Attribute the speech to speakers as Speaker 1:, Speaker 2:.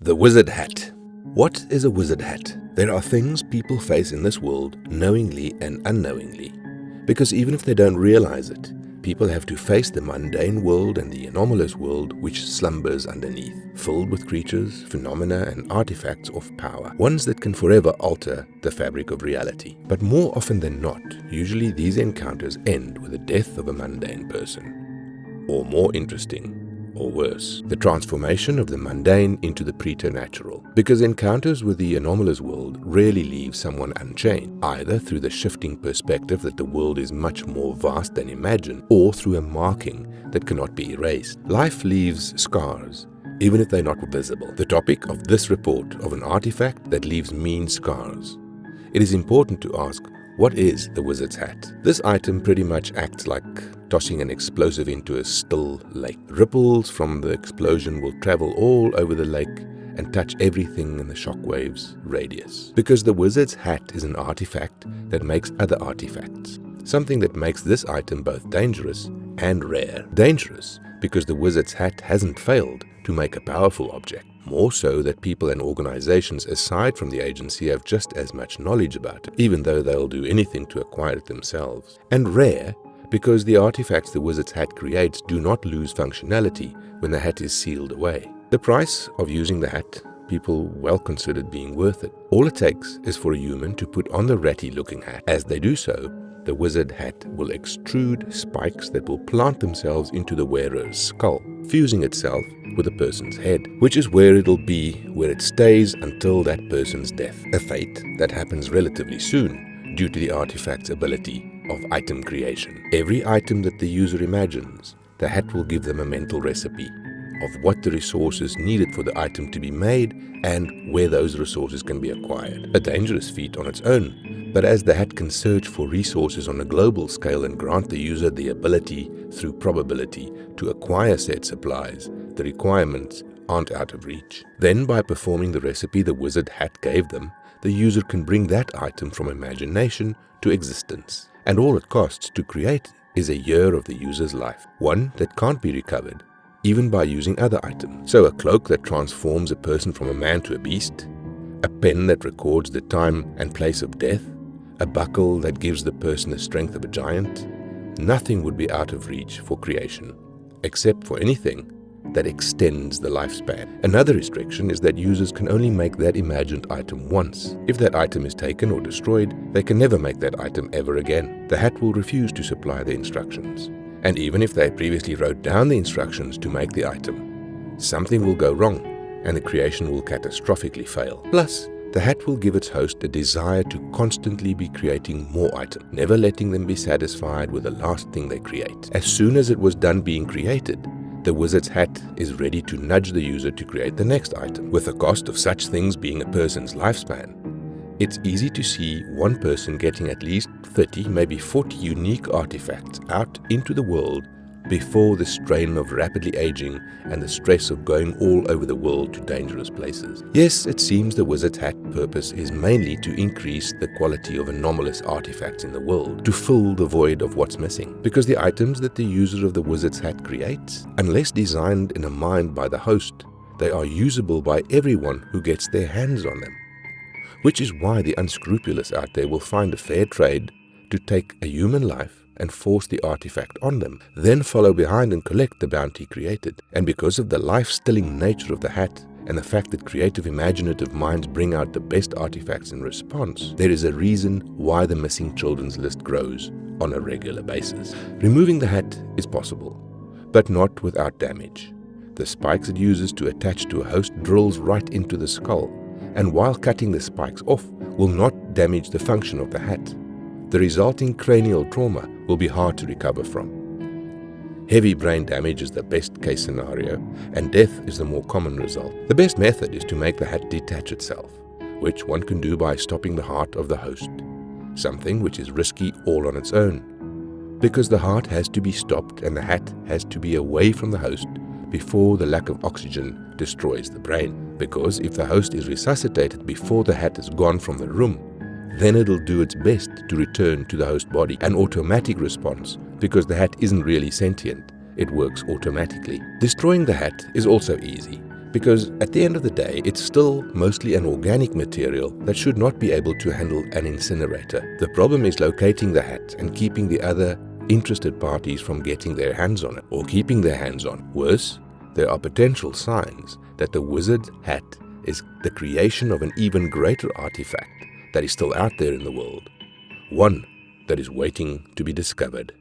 Speaker 1: The wizard hat. What is a wizard hat? There are things people face in this world knowingly and unknowingly. Because even if they don't realize it, people have to face the mundane world and the anomalous world which slumbers underneath, filled with creatures, phenomena and artifacts of power, ones that can forever alter the fabric of reality. But more often than not, usually these encounters end with the death of a mundane person. Or more interesting, or worse, the transformation of the mundane into the preternatural. Because encounters with the anomalous world rarely leave someone unchanged, either through the shifting perspective that the world is much more vast than imagined, or through a marking that cannot be erased. Life leaves scars, even if they're not visible. The topic of this report of an artifact that leaves mean scars. It is important to ask, what is the wizard's hat? This item pretty much acts like tossing an explosive into a still lake. Ripples from the explosion will travel all over the lake and touch everything in the shockwave's radius. Because the wizard's hat is an artifact that makes other artifacts. Something that makes this item both dangerous and rare. Dangerous because the wizard's hat hasn't failed to make a powerful object. More so that people and organizations aside from the agency have just as much knowledge about it, even though they'll do anything to acquire it themselves. And rare because the artifacts the wizard's hat creates do not lose functionality when the hat is sealed away. The price of using the hat, people well considered being worth it. All it takes is for a human to put on the ratty looking hat. As they do so, the wizard hat will extrude spikes that will plant themselves into the wearer's skull, fusing itself with a person's head, which is where it'll be, where it stays until that person's death. A fate that happens relatively soon due to the artifact's ability of item creation. Every item that the user imagines, the hat will give them a mental recipe of what the resources needed for the item to be made and where those resources can be acquired. A dangerous feat on its own, but as the hat can search for resources on a global scale and grant the user the ability through probability to acquire said supplies, the requirements aren't out of reach. Then by performing the recipe the wizard hat gave them, the user can bring that item from imagination to existence. And all it costs to create is a year of the user's life, one that can't be recovered even by using other items. So a cloak that transforms a person from a man to a beast, a pen that records the time and place of death, a buckle that gives the person the strength of a giant, nothing would be out of reach for creation, except for anything that extends the lifespan. Another restriction is that users can only make that imagined item once. If that item is taken or destroyed, they can never make that item ever again. The hat will refuse to supply the instructions. And even if they previously wrote down the instructions to make the item, something will go wrong and the creation will catastrophically fail. Plus, the hat will give its host a desire to constantly be creating more items, never letting them be satisfied with the last thing they create. As soon as it was done being created, the wizard's hat is ready to nudge the user to create the next item. With the cost of such things being a person's lifespan, it's easy to see one person getting at least 30, maybe 40 unique artifacts out into the world before the strain of rapidly aging and the stress of going all over the world to dangerous places. Yes, it seems the wizard's hat purpose is mainly to increase the quality of anomalous artifacts in the world, to fill the void of what's missing. Because the items that the user of the wizard's hat creates, unless designed in a mind by the host, they are usable by everyone who gets their hands on them. Which is why the unscrupulous out there will find a fair trade to take a human life and force the artifact on them, then follow behind and collect the bounty created. And because of the life-stilling nature of the hat and the fact that creative imaginative minds bring out the best artifacts in response, there is a reason why the missing children's list grows on a regular basis. Removing the hat is possible, but not without damage. The spikes it uses to attach to a host drills right into the skull, and while cutting the spikes off will not damage the function of the hat. The resulting cranial trauma will be hard to recover from. Heavy brain damage is the best case scenario, and death is the more common result. The best method is to make the hat detach itself, which one can do by stopping the heart of the host, something which is risky all on its own, because the heart has to be stopped and the hat has to be away from the host before the lack of oxygen destroys the brain. Because if the host is resuscitated before the hat is gone from the room, then it'll do its best to return to the host body, an automatic response, because the hat isn't really sentient, it works automatically. Destroying the hat is also easy, Because at the end of the day, it's still mostly an organic material that should not be able to handle an incinerator. The problem is locating the hat and keeping the other interested parties from getting their hands on it or keeping their hands on it. Worse, there are potential signs that the wizard hat is the creation of an even greater artifact that is still out there in the world, one that is waiting to be discovered.